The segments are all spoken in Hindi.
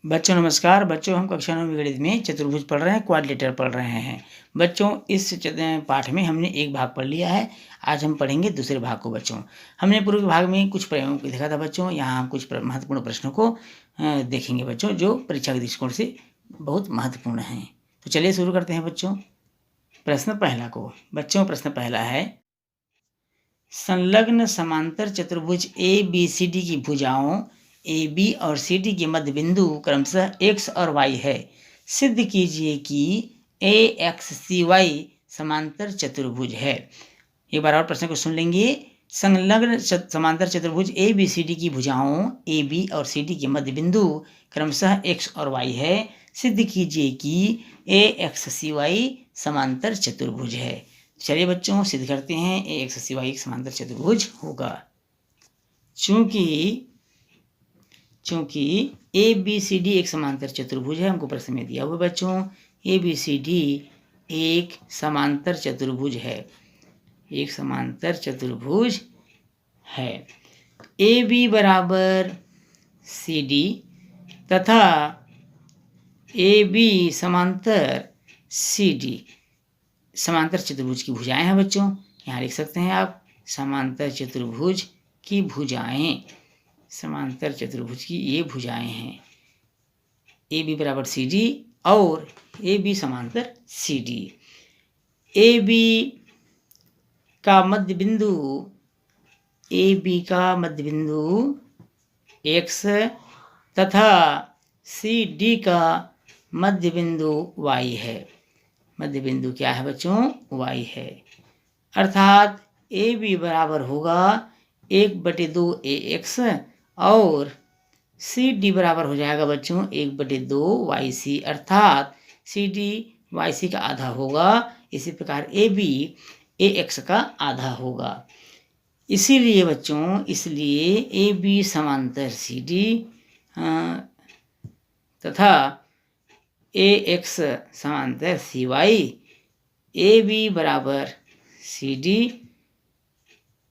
बच्चों नमस्कार। बच्चों हम कक्षा 9 गणित में चतुर्भुज पढ़ रहे हैं, क्वाड्रिलेटरल पढ़ रहे हैं। बच्चों इस पाठ में हमने एक भाग पढ़ लिया है। आज हम पढ़ेंगे दूसरे भाग को। बच्चों हमने पूर्व भाग में कुछ प्रयोगों को देखा था। बच्चों यहाँ हम कुछ महत्वपूर्ण प्रश्नों को देखेंगे बच्चों, जो परीक्षा के दृष्टिकोण से बहुत महत्वपूर्ण हैं। तो चलिए शुरू करते हैं बच्चों। प्रश्न पहला को बच्चों, प्रश्न पहला है, संलग्न समांतर चतुर्भुज ए बी सी डी की भुजाओं ए बी और सी डी के मध्य बिंदु क्रमशः एक्स और वाई है। सिद्ध कीजिए कि ए एक्स सी वाई समांतर चतुर्भुज है। एक बार और प्रश्न को सुन लेंगे। संलग्न समांतर चतुर्भुज ए बी सी डी की भुजाओं ए बी और सी डी के मध्य बिंदु क्रमशः एक्स और वाई है। सिद्ध कीजिए कि ए एक्स सी वाई समांतर चतुर्भुज है। चलिए बच्चों सिद्ध करते हैं। ए एक्स सी वाई एक समांतर चतुर्भुज होगा। चूंकि ए बी सी डी एक समांतर चतुर्भुज है, हमको प्रश्न में दिया हुआ बच्चों ए बी सी डी एक समांतर चतुर्भुज है, एक समांतर चतुर्भुज है। ए बी बराबर सी डी तथा ए बी समांतर सी डी समांतर चतुर्भुज की भुजाएं हैं बच्चों। यहाँ लिख सकते हैं आप समांतर चतुर्भुज की भुजाएं, समांतर चतुर्भुज की ये भुजाएं हैं। ए बी बराबर सी डी और ए बी समांतर सी डी। ए बी का मध्य बिंदु, ए बी का मध्य बिंदु एक्स तथा सी डी का मध्य बिंदु वाई है। मध्य बिंदु क्या है बच्चों? वाई है। अर्थात ए बी बराबर होगा 1/2 ए एक्स और सी डी बराबर हो जाएगा बच्चों 1/2 वाई सी, अर्थात सी डी वाई सी का आधा होगा। इसी प्रकार ए बी ए एक्स का आधा होगा। इसीलिए बच्चों, इसलिए ए बी समांतर सी डी तथा ए एक्स समांतर सी वाई, ए बी बराबर सी डी।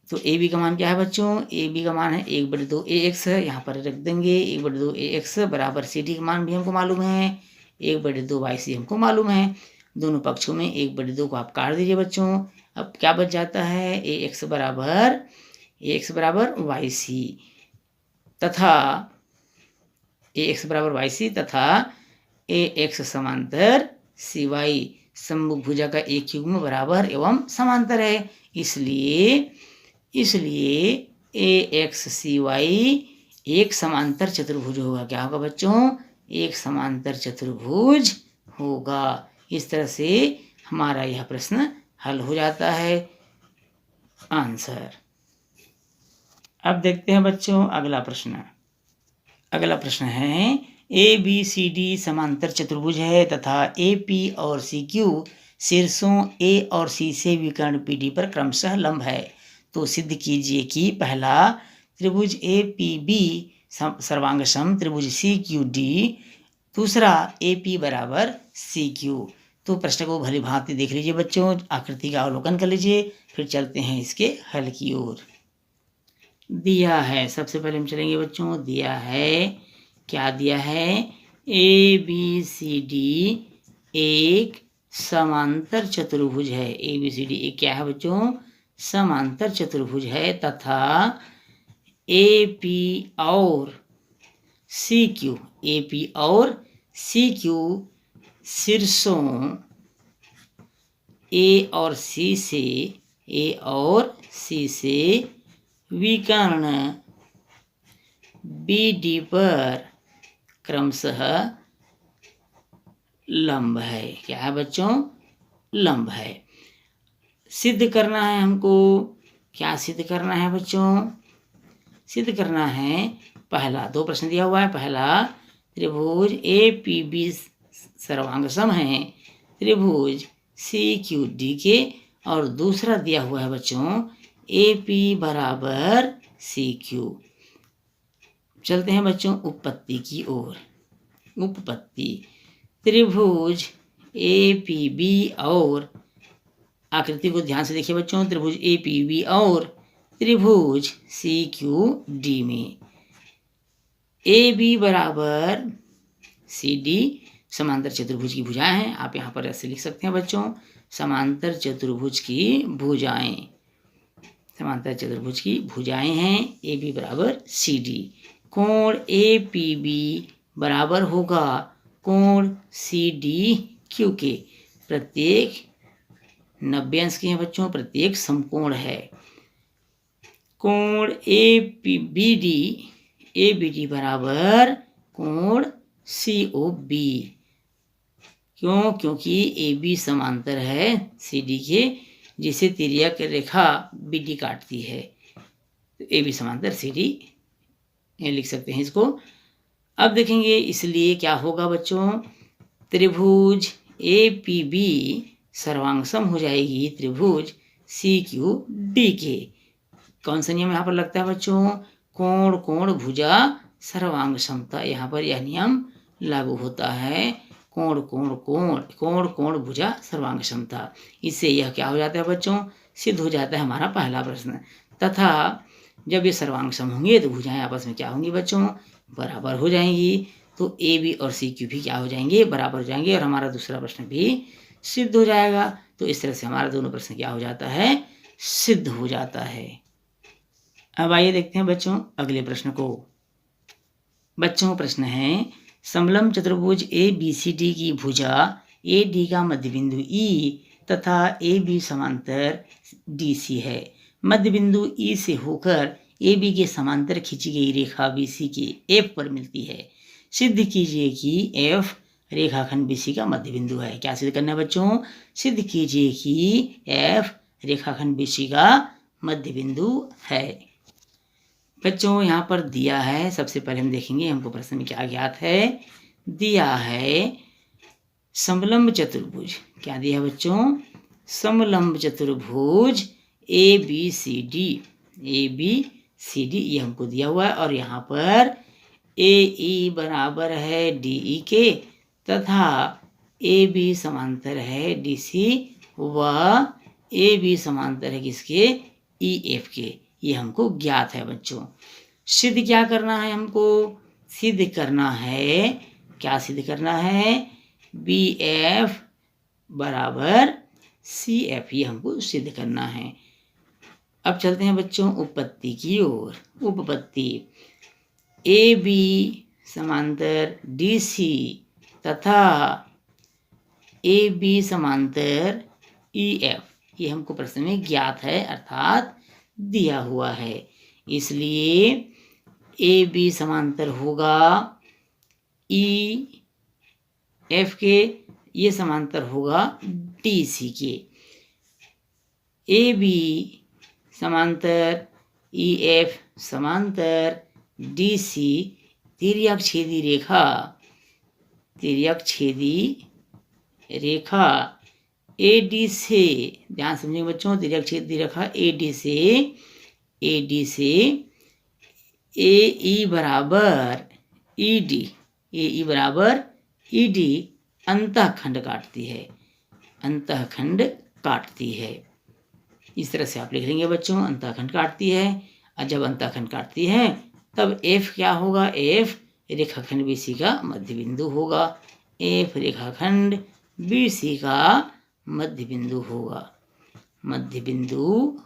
तो ए बी का मान क्या है बच्चों? ए बी का मान है 1/2 ए एक्स, यहाँ पर रख देंगे 1/2 ए एक्स बराबर सी डी का मान भी हमको मालूम है 1/2 वाई सी हमको मालूम है। दोनों पक्षों में 1/2 को आप काट दीजिए बच्चों। अब क्या बच जाता है? ए एक्स बराबर वाई सी तथा ए एक्स बराबर वाई सी तथा ए एक्स समांतर सी वाई सम्मुख भुजा का एक युग्म बराबर एवं समांतर है। इसलिए ए एक्स सी वाई एक समांतर चतुर्भुज होगा। क्या होगा बच्चों? एक समांतर चतुर्भुज होगा। इस तरह से हमारा यह प्रश्न हल हो जाता है। आंसर। अब देखते हैं बच्चों अगला प्रश्न। अगला प्रश्न है, ए बी सी डी समांतर चतुर्भुज है तथा ए पी और सी क्यू शीर्षों ए और सी से विकर्ण पी डी पर क्रमशः लंब है। तो सिद्ध कीजिए कि पहला त्रिभुज ए पी बी सर्वांगसम त्रिभुज सी क्यू डी, दूसरा ए पी बराबर सी क्यू। तो प्रश्न को भली भांति देख लीजिए बच्चों, आकृति का अवलोकन कर लीजिए, फिर चलते हैं इसके हल की ओर। दिया है, सबसे पहले हम चलेंगे बच्चों। दिया है, क्या दिया है? ए बी सी डी एक समांतर चतुर्भुज है। ए बी सी डी एक क्या है बच्चों? समांतर चतुर्भुज है तथा ए पी और सी क्यू, ए पी और सी क्यू शीर्षों ए और सी से विकर्ण बी डी पर क्रमशः लंब है। क्या है बच्चों? लंब है। सिद्ध करना है हमको। क्या सिद्ध करना है बच्चों? सिद्ध करना है, पहला, दो प्रश्न दिया हुआ है। पहला, त्रिभुज ए पी बी सर्वांगसम है त्रिभुज सी क्यू डी के, और दूसरा दिया हुआ है बच्चों ए पी बराबर सी क्यू। चलते हैं बच्चों उपपत्ति की ओर। उपपत्ति, त्रिभुज ए पी बी और, आकृति को ध्यान से देखिए बच्चों, त्रिभुज ए पी बी और त्रिभुज सी क्यू डी में ए बी बराबर सी डी समांतर चतुर्भुज की भुजाएं हैं। आप यहाँ पर ऐसे लिख सकते हैं बच्चों, समांतर चतुर्भुज की भुजाएं, समांतर चतुर्भुज की भुजाएं हैं ए बी बराबर सी डी। कोण ए पी बी बराबर होगा कोण सी डी क्यू के। प्रत्येक 90 अंश के हैं बच्चों, प्रत्येक समकोण है। कोण ए बी डी बराबर कोण सी ओ बी। क्यों? क्योंकि ए बी समांतर है सी डी के, जिसे तिर्यक रेखा बी डी काटती है। तो ए बी समांतर सी डी लिख सकते हैं इसको। अब देखेंगे इसलिए क्या होगा बच्चों, त्रिभुज ए पी बी सर्वांगसम हो जाएगी त्रिभुज सी क्यू डी के। कौन सा नियम यहाँ पर लगता है बच्चों, कोण कोण भुजा सर्वांग समता। यहाँ पर यह नियम लागू होता है, कोण कोण कोण कोण कोण भुजा सर्वांग समता। इससे यह क्या हो जाता है बच्चों, सिद्ध हो जाता है हमारा पहला प्रश्न। तथा जब ये सर्वांग सम होंगे तो भुजाएं आपस में क्या होंगी बच्चों, बराबर हो जाएंगी। तो ए बी और सी क्यू भी क्या हो जाएंगे, बराबर हो जाएंगे, और हमारा दूसरा प्रश्न भी सिद्ध हो जाएगा। तो इस तरह से हमारा दोनों प्रश्न क्या हो जाता है, सिद्ध हो जाता है। अब आइए देखते हैं बच्चों अगले प्रश्न को। बच्चों प्रश्न है, समलंब चतुर्भुज ए बी सी डी की भुजा ए डी का मध्य बिंदु ई तथा ए बी समांतर डी सी है। मध्य बिंदु ई से होकर ए बी के समांतर खींची गई रेखा बी सी के एफ पर मिलती है। सिद्ध कीजिए कि एफ रेखाखंड बी सी का मध्य बिंदु है। क्या सिद्ध करना है बच्चों, सिद्ध कीजिए कि एफ रेखाखंड बी सी का मध्य बिंदु है। बच्चों यहाँ पर दिया है, सबसे पहले हम देखेंगे हमको प्रश्न में क्या ज्ञात है। दिया है समलंब चतुर्भुज, क्या दिया है बच्चों, समलंब चतुर्भुज ए बी सी डी ये हमको दिया हुआ है। और यहाँ पर ए ई बराबर है डी ई के तथा ए बी समांतर है डी सी व ए बी समांतर है किसके, ई एफ के। ये हमको ज्ञात है बच्चों। सिद्ध क्या करना है हमको, सिद्ध करना है, क्या सिद्ध करना है, बी एफ बराबर सी एफ, ये हमको सिद्ध करना है। अब चलते हैं बच्चों उपपत्ति की ओर। उपपत्ति ए बी समांतर डी सी तथा ए बी समांतर ई एफ, ये हमको प्रश्न में ज्ञात है अर्थात दिया हुआ है। इसलिए ए बी समांतर होगा ई एफ के, ये समांतर होगा डी सी के। ए बी समांतर ई एफ समांतर डी सी तिर्यक छेदी रेखा ए डी से, ध्यान समझेंगे बच्चों, तिर्यक छेदी रेखा ए डी से ए ई बराबर ई डी अंतःखंड काटती है। इस तरह से आप लिख लेंगे बच्चों, अंतःखंड काटती है। और जब अंतःखंड काटती है तब एफ क्या होगा, एफ रेखाखंड बी सी का मध्य बिंदु होगा। एफ रेखाखंड बी सी का मध्य बिंदु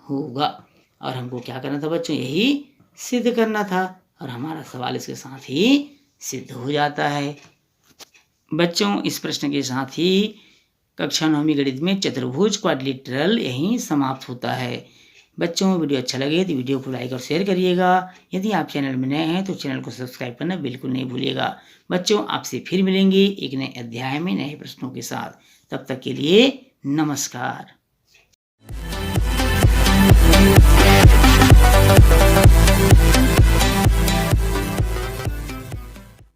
होगा। और हमको क्या करना था बच्चों, यही सिद्ध करना था, और हमारा सवाल इसके साथ ही सिद्ध हो जाता है। बच्चों इस प्रश्न के साथ ही कक्षा 9वीं गणित में चतुर्भुज क्वाड्रिलेटरल यहीं समाप्त होता है। बच्चों वीडियो अच्छा लगे तो वीडियो को लाइक और शेयर करिएगा। यदि आप चैनल में नए हैं तो चैनल को सब्सक्राइब करना बिल्कुल नहीं भूलिएगा। बच्चों आपसे फिर मिलेंगे एक नए अध्याय में नए प्रश्नों के साथ। तब तक के लिए नमस्कार।